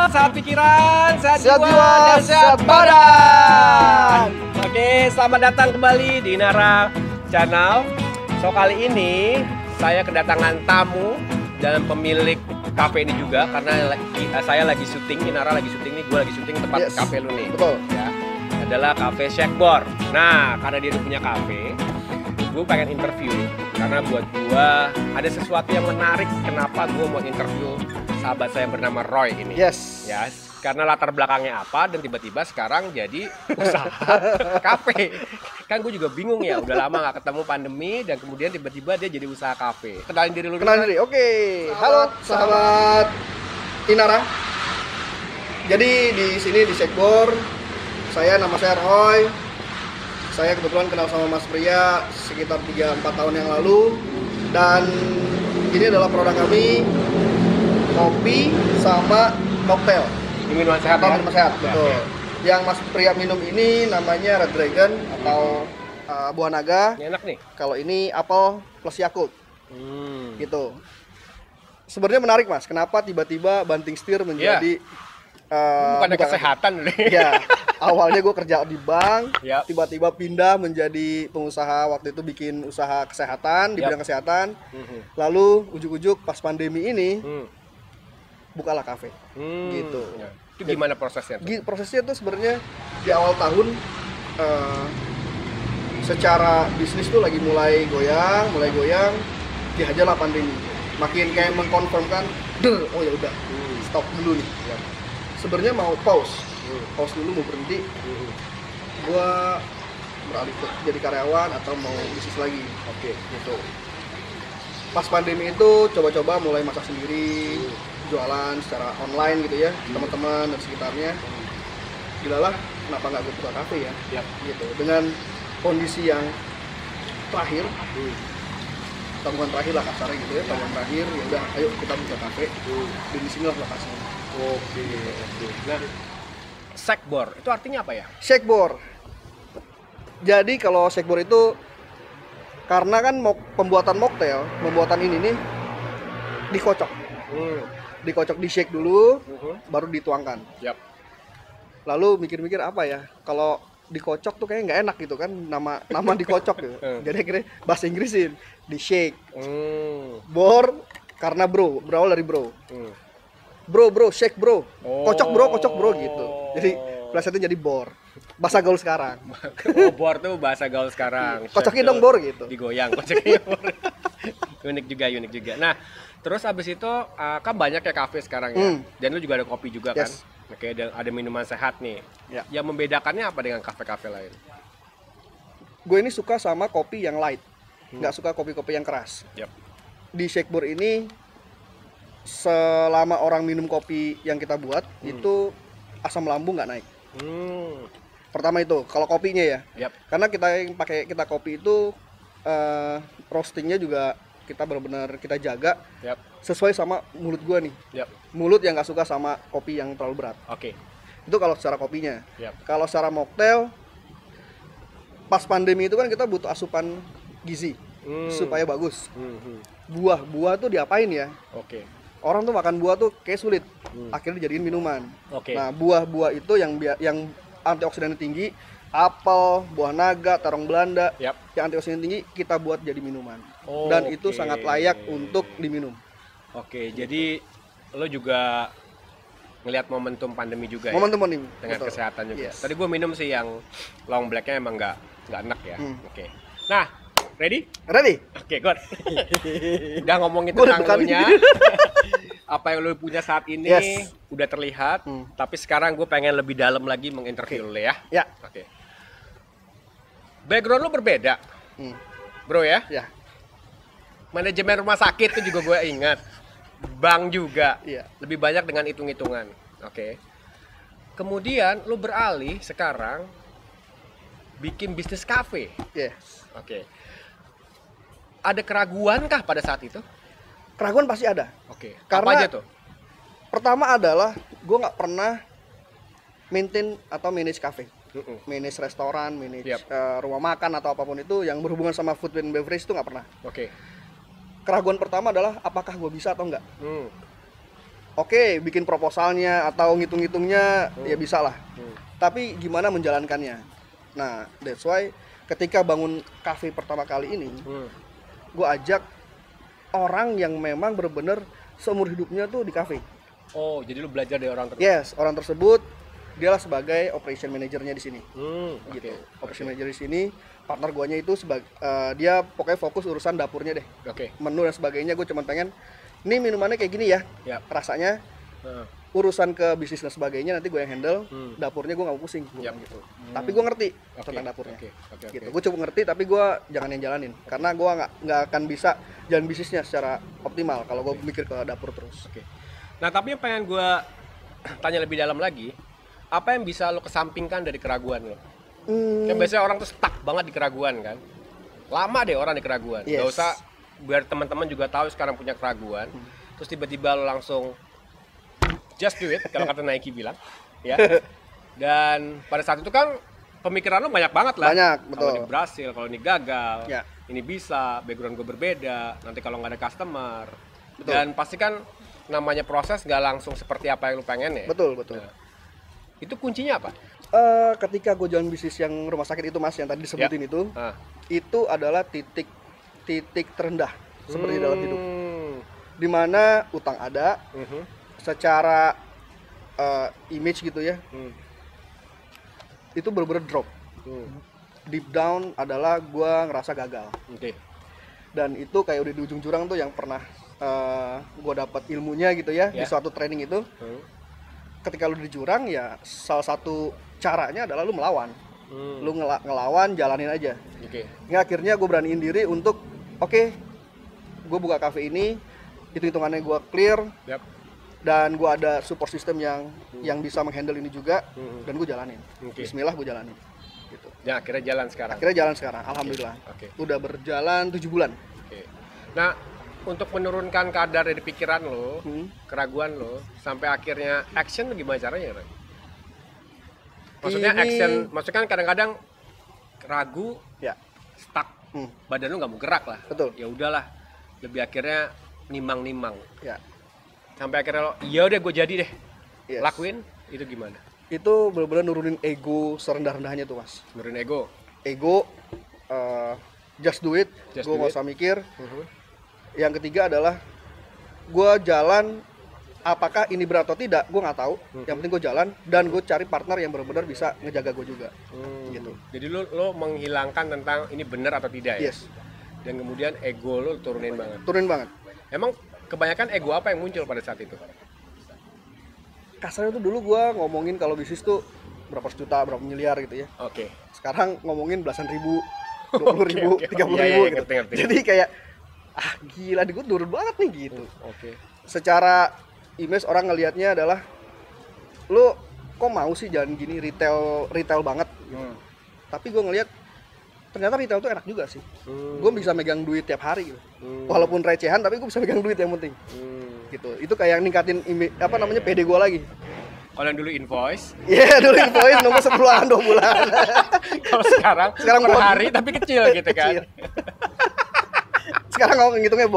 sehat pikiran, sehat Sehat jiwa, jiwa, dan sehat sehat badan. Oke, selamat datang kembali di Nara Channel. So kali ini saya kedatangan tamu dan pemilik kafe ini juga karena saya lagi syuting, Nara lagi syuting nih, gue lagi syuting tempat kafe lu nih. Betul. Ya, adalah kafe Shakeboard. Nah, karena dia udah punya kafe, gue pengen interview karena buat gue ada sesuatu yang menarik. Kenapa gue mau interview sahabat saya yang bernama Roy ini? Yes. Ya, karena latar belakangnya apa dan tiba-tiba sekarang jadi usaha kafe. Kan gue juga bingung ya, udah lama nggak ketemu pandemi dan kemudian tiba-tiba dia jadi usaha kafe. Kenalin diri lu. Kenalin diri. Oke. Halo sahabat Inara. Jadi di sini di Shakeboard, nama saya Roy. Saya kebetulan kenal sama Mas Pria sekitar 3-4 tahun yang lalu. Dan ini adalah produk kami, kopi sama koktail. Minuman sehat ya? Minuman sehat, betul. Ya, Yang Mas Pria minum ini namanya Red Dragon atau buah naga. ini enak nih. Kalau ini apel plus Yakult. Gitu. Sebenarnya menarik Mas, kenapa tiba-tiba banting setir menjadi Bukannya kesehatan nih. Ya, awalnya gue kerja di bank, Yap. tiba-tiba pindah menjadi pengusaha, waktu itu bikin usaha kesehatan, di Yap. bidang kesehatan. Lalu ujuk-ujuk pas pandemi ini, bukalah kafe. Gitu. Ya. Itu gimana prosesnya tuh? Prosesnya tuh sebenarnya di awal tahun secara bisnis tuh lagi mulai goyang, dihajarlah pandemi. Makin kayak mengkonfirmkan, oh ya udah, stop dulu nih. Ya. Sebenarnya mau pause dulu, mau berhenti. Gua beralih ke jadi karyawan atau mau bisnis lagi. Oke. Gitu. Pas pandemi itu coba-coba mulai masak sendiri, jualan secara online gitu ya, teman-teman dan sekitarnya. Gilalah, kenapa nggak gue buka kafe ya? Yap. Gitu. Dengan kondisi yang terakhir, tabungan terakhir lah kasarnya gitu ya, tabungan terakhir, ya udah, ayo kita buka kafe. Dan di sinilah lokasinya. Oke. Nah, Shakeboard itu artinya apa ya? Shakeboard. Jadi kalau Shakeboard itu karena kan pembuatan mocktail, pembuatan ini nih dikocok. Dikocok, di shake dulu, baru dituangkan. Yap. Lalu mikir-mikir apa ya? Kalau dikocok tuh kayaknya nggak enak gitu kan, nama dikocok gitu. Jadi akhirnya bahasa Inggrisin, di shake. Bor karena berawal dari bro. Bro, shake bro. Kocok bro gitu. Jadi plesetnya jadi bor. Bahasa gaul sekarang. Bor tuh bahasa gaul sekarang. Kocokin dong bor gitu. Digoyang, kocokin bor. unik juga. Nah, terus abis itu kan banyak ya kafe sekarang ya. Dan lu juga ada kopi juga kan. Oke, ada minuman sehat nih. Ya. Yang membedakannya apa dengan kafe-kafe lain? Gue ini suka sama kopi yang light. Nggak suka kopi-kopi yang keras. Yap. Di Shakeboard ini selama orang minum kopi yang kita buat itu asam lambung nggak naik. Pertama itu kalau kopinya ya. Yap. Karena kita kopi itu roastingnya juga kita benar-benar kita jaga. Yap. Sesuai sama mulut gua nih. Yap. Mulut yang nggak suka sama kopi yang terlalu berat. Oke. Itu kalau secara kopinya. Yap. Kalau secara mocktail, pas pandemi itu kan kita butuh asupan gizi supaya bagus. Buah tuh diapain ya? Oke. Orang tuh makan buah tuh kayak sulit. Akhirnya dijadiin minuman. Oke. Nah, buah-buah itu yang antioksidannya tinggi, apel, buah naga, terong Belanda, Yap. yang antioksidan tinggi kita buat jadi minuman. Dan itu sangat layak untuk diminum. Oke, jadi lo juga ngelihat momentum pandemi juga Momentum ya? nih. Dengan Betul. kesehatan juga. Yes. Tadi gue minum sih yang long blacknya emang nggak enak ya. Oke. Nah, ready? Ready? Oke, good. Udah ngomongin Gua udah tentang bekali. lunya. Apa yang lo punya saat ini udah terlihat. Tapi sekarang gue pengen lebih dalam lagi menginterview lo ya. Ya. Oke. Background lo berbeda, bro ya? Ya. Manajemen rumah sakit itu juga gue ingat. Bank juga. Iya. Lebih banyak dengan hitung-hitungan. Oke. Kemudian lo beralih sekarang bikin bisnis kafe. Yes. Oke. Ada keraguan kah pada saat itu? Keraguan pasti ada. Oke. Karena Apa aja tuh? pertama adalah gue nggak pernah maintain atau manage cafe, manage restoran, manage rumah makan atau apapun itu yang berhubungan sama food and beverage itu nggak pernah. Oke. Keraguan pertama adalah apakah gue bisa atau enggak. Oke, bikin proposalnya atau ngitung-ngitungnya ya bisa lah. Tapi gimana menjalankannya? Nah, that's why ketika bangun kafe pertama kali ini, gue ajak orang yang memang benar-benar seumur hidupnya tuh di kafe. Oh, jadi lu belajar dari orang tersebut? Yes, orang tersebut dialah sebagai operation manajernya di sini. Gitu. Okay. Operation manager di sini, partner guanya itu dia pokoknya fokus urusan dapurnya deh. Oke. Menu dan sebagainya, gue cuma pengen ini minumannya kayak gini ya. Yap. Rasanya urusan ke bisnis dan sebagainya nanti gue yang handle. Dapurnya gue nggak mau pusing. Yap. Gitu. Tapi gue ngerti tentang dapurnya. Gitu. Gue cukup ngerti tapi gue jangan yang jalanin karena gue nggak akan bisa jalan bisnisnya secara optimal kalau gue mikir ke dapur terus. Oke. Nah, tapi yang pengen gue tanya lebih dalam lagi, apa yang bisa lo kesampingkan dari keraguan lo? Kan biasanya orang tuh stuck banget di keraguan kan. Lama deh orang di keraguan. Yes. Gak usah biar teman-teman juga tahu sekarang punya keraguan. Terus tiba-tiba lo langsung just do it kalau kata Nike bilang, ya. Dan pada saat itu kan pemikiran lo banyak banget lah. Banyak, betul. Kalau ini berhasil, kalau ini gagal, Ya. ini bisa, background gue berbeda. Nanti kalau nggak ada customer, Betul. dan pasti kan namanya proses nggak langsung seperti apa yang lo pengen ya. Betul. Nah, itu kuncinya apa? Ketika gue jalan bisnis yang rumah sakit itu mas yang tadi disebutin itu adalah titik terendah seperti dalam hidup, dimana utang ada, secara image gitu ya, itu bener-bener drop. Deep down adalah gue ngerasa gagal. Dan itu kayak udah di ujung jurang tuh yang pernah gue dapat ilmunya gitu ya di suatu training itu. Ketika lu di jurang ya salah satu caranya adalah lu melawan. Lu ngelawan, jalanin aja. Nggak, akhirnya gue beraniin diri untuk gue buka cafe ini, hitungannya gue clear. Dan gue ada support system yang bisa menghandle ini juga, dan gue jalanin. Bismillah gue jalanin. Gitu. Ya, akhirnya jalan sekarang. Alhamdulillah. Udah berjalan 7 bulan. Nah, untuk menurunkan kadar dari pikiran lo, keraguan lo, sampai akhirnya action gimana caranya? Maksudnya action, maksudnya kan kadang-kadang ragu, stuck, badan lo nggak mau gerak lah. Betul. Ya udahlah, lebih akhirnya nimang-nimang. Ya. Sampai akhirnya lo, ya udah gue jadi deh, lakuin. Itu gimana? Itu benar-benar nurunin ego serendah-rendahnya tuh mas. Nurunin ego. Just do it. Gue nggak usah mikir. Yang ketiga adalah gue jalan, apakah ini berat atau tidak gue nggak tahu. Yang penting gue jalan dan gue cari partner yang benar-benar bisa ngejaga gue juga. Gitu. Jadi lo menghilangkan tentang ini benar atau tidak ya? Yes. Dan kemudian ego lo turunin banget. Turunin banget. Emang kebanyakan ego apa yang muncul pada saat itu? Kasarnya tuh dulu gue ngomongin kalau bisnis tuh berapa juta, berapa miliar gitu ya. Sekarang ngomongin belasan ribu, 20.000, 30.000 gitu. Ngerti. Jadi kayak gila nih gue turun banget nih gitu. Secara image orang ngelihatnya adalah lo kok mau sih jalan gini retail banget gitu. Tapi gue ngelihat ternyata retail tuh enak juga sih. Gue bisa megang duit tiap hari gitu. Walaupun recehan tapi gue bisa megang duit yang penting. Gitu. Itu kayak ningkatin PD gue lagi. Kalau yang dulu invoice. Dulu invoice nunggu 10 bulan 2 bulan. Kalau sekarang per hari tapi kecil gitu kan. Sekarang ngomong ngitungnya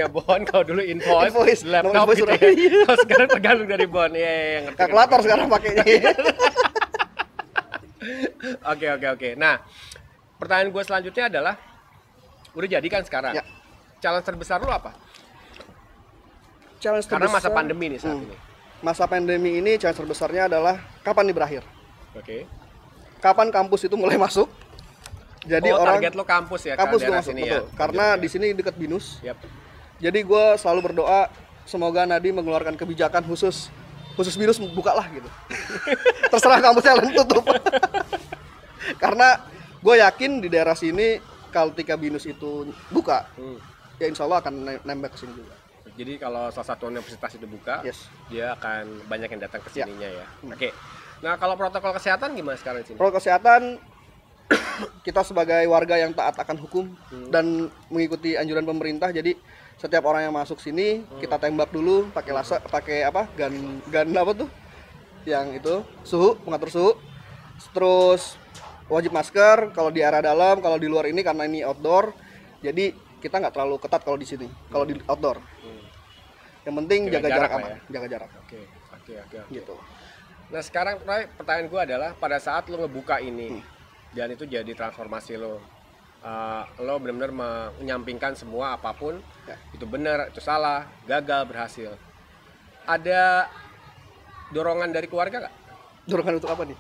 bon. Kalau dulu invoice laptop gitu ya. Kalau sekarang tergantung dari bon. Ngerti. Kalkulator sekarang pakainya. Oke. Nah, pertanyaan gue selanjutnya adalah, udah jadi kan sekarang? Challenge terbesar lu apa? Karena masa pandemi nih saat ini. Masa pandemi ini challenge terbesarnya adalah kapan nih berakhir? Kapan kampus itu mulai masuk? Jadi target lo kampus ya? Kampus gue masuk, betul. Karena di sini dekat BINUS. Jadi gue selalu berdoa semoga Nadi mengeluarkan kebijakan khusus BINUS buka lah gitu. Terserah kampusnya lain tutup. Karena gue yakin di daerah sini kalau ketika BINUS itu buka, ya insya Allah akan nembak ke sini juga. Jadi kalau salah satu universitas itu buka, dia akan banyak yang datang ke sininya ya. Nah kalau protokol kesehatan gimana sekarang di sini? Protokol kesehatan kita sebagai warga yang taat akan hukum dan mengikuti anjuran pemerintah. Jadi setiap orang yang masuk sini kita tembak dulu pakai gun apa tuh? Yang itu pengatur suhu. Terus wajib masker kalau di area dalam, kalau di luar ini karena ini outdoor. Jadi kita nggak terlalu ketat kalau di sini, kalau di outdoor. Yang penting jaga jarak lah aman, ya. jaga jarak. Oke. Gitu. Nah sekarang Roy, pertanyaan gue adalah pada saat lo ngebuka ini dan itu jadi transformasi lo, lo benar-benar menyampingkan semua apapun, itu benar, itu salah, gagal, berhasil. Ada dorongan dari keluarga nggak? Dorongan untuk apa nih?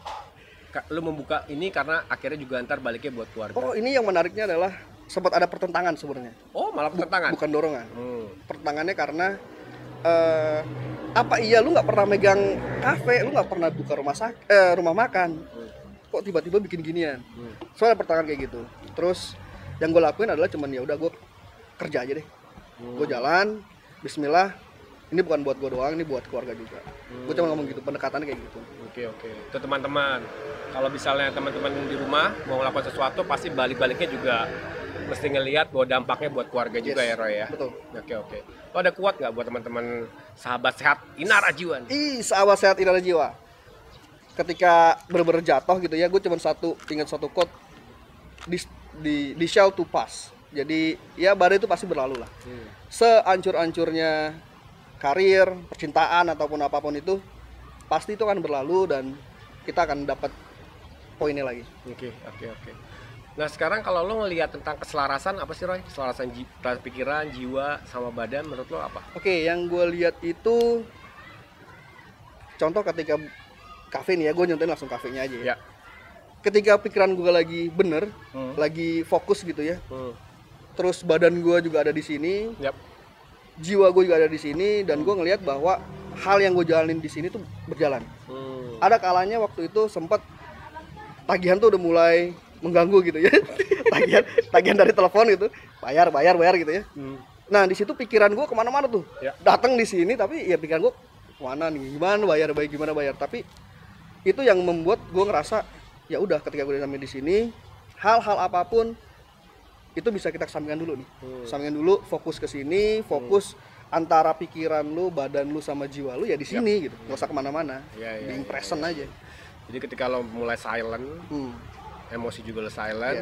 Lo membuka ini karena akhirnya juga ntar baliknya buat keluarga. Oh, ini yang menariknya adalah sempat ada pertentangan sebenarnya. Oh, malah pertentangan? Bukan dorongan. Pertentangannya karena apa iya lu nggak pernah megang kafe, lu nggak pernah buka rumah makan, kok tiba-tiba bikin ginian? Soalnya pertentangan kayak gitu. Terus yang gue lakuin adalah cuman ya udah gue kerja aja deh. Gue jalan, Bismillah. Ini bukan buat gue doang, ini buat keluarga juga. Gue cuma ngomong gitu, pendekatannya kayak gitu. Oke. Itu teman-teman. Kalau misalnya teman-teman di rumah mau melakukan sesuatu, pasti balik-baliknya juga mesti ngelihat bahwa dampaknya buat keluarga juga ya Roy ya. Betul. Oke. Lo ada kuat nggak buat teman-teman sahabat sehat Inara Jiwa? Sahabat sehat Inara Jiwa. Ketika bener-bener jatuh gitu ya, gue cuma ingat satu quote, this shall to pass. Jadi ya badai itu pasti berlalu lah. Seancur-ancurnya karir, percintaan ataupun apapun itu, pasti itu akan berlalu dan kita akan dapat poinnya lagi. Oke. Nah sekarang kalau lo ngelihat tentang keselarasan apa sih Roy? Keselarasan pikiran, jiwa, sama badan menurut lo apa? Oke, yang gue lihat itu contoh ketika kafe nih ya, gue nyontohin langsung kafenya aja ya. Ketika pikiran gue lagi bener, lagi fokus gitu ya, terus badan gue juga ada di sini, jiwa gue juga ada di sini, dan gue ngelihat bahwa hal yang gue jalanin di sini tuh berjalan. Ada kalanya waktu itu sempat tagihan tuh udah mulai mengganggu gitu ya. tagihan dari telepon gitu, bayar gitu ya. Nah di situ pikiran gue kemana-mana tuh, datang di sini tapi ya pikiran gue kemana nih, gimana bayar. Tapi itu yang membuat gue ngerasa ya udah, ketika gue sampai di sini, hal-hal apapun itu bisa kita kesampingkan dulu nih. Sampingkan dulu, fokus ke sini, fokus antara pikiran lu, badan lu sama jiwa lu ya di sini gitu. Nggak usah kemana-mana, being present aja. Jadi ketika lo mulai silent, emosi juga lo silent,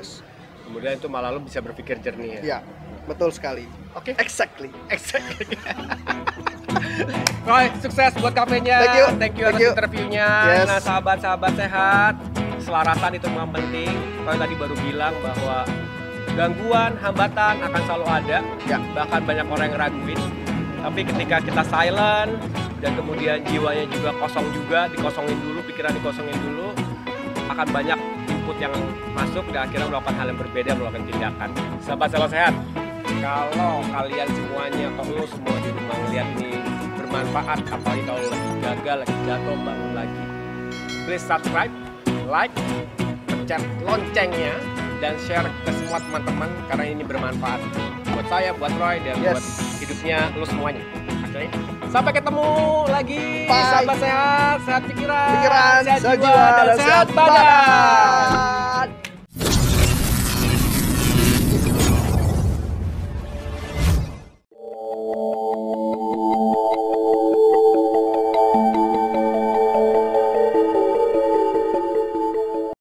kemudian itu malah lo bisa berpikir jernih ya? Iya, betul sekali. Oke. Exactly. Roy, sukses buat kafenya. Thank you atas interviewnya. Nah sahabat-sahabat sehat, keselarasan itu memang penting. Roy tadi baru bilang bahwa gangguan, hambatan akan selalu ada, bahkan banyak orang yang raguin. Tapi ketika kita silent dan kemudian jiwanya juga kosong juga, dikosongin dulu, pikiran dikosongin dulu, akan banyak input yang masuk dan akhirnya melakukan hal yang berbeda, melakukan tindakan. Sahabat selalu sehat, kalau kalian semuanya, kalau semua di rumah ngeliat ini bermanfaat, apalagi kalau lagi gagal, lagi jatuh, bangun lagi, please subscribe, like, pencet loncengnya, dan share ke semua teman-teman karena ini bermanfaat buat saya, buat Roy, dan buat hidupnya lo semuanya. Oke. Sampai ketemu lagi. Sahabat sehat, sehat pikiran, sehat jiwa, dan sehat badan.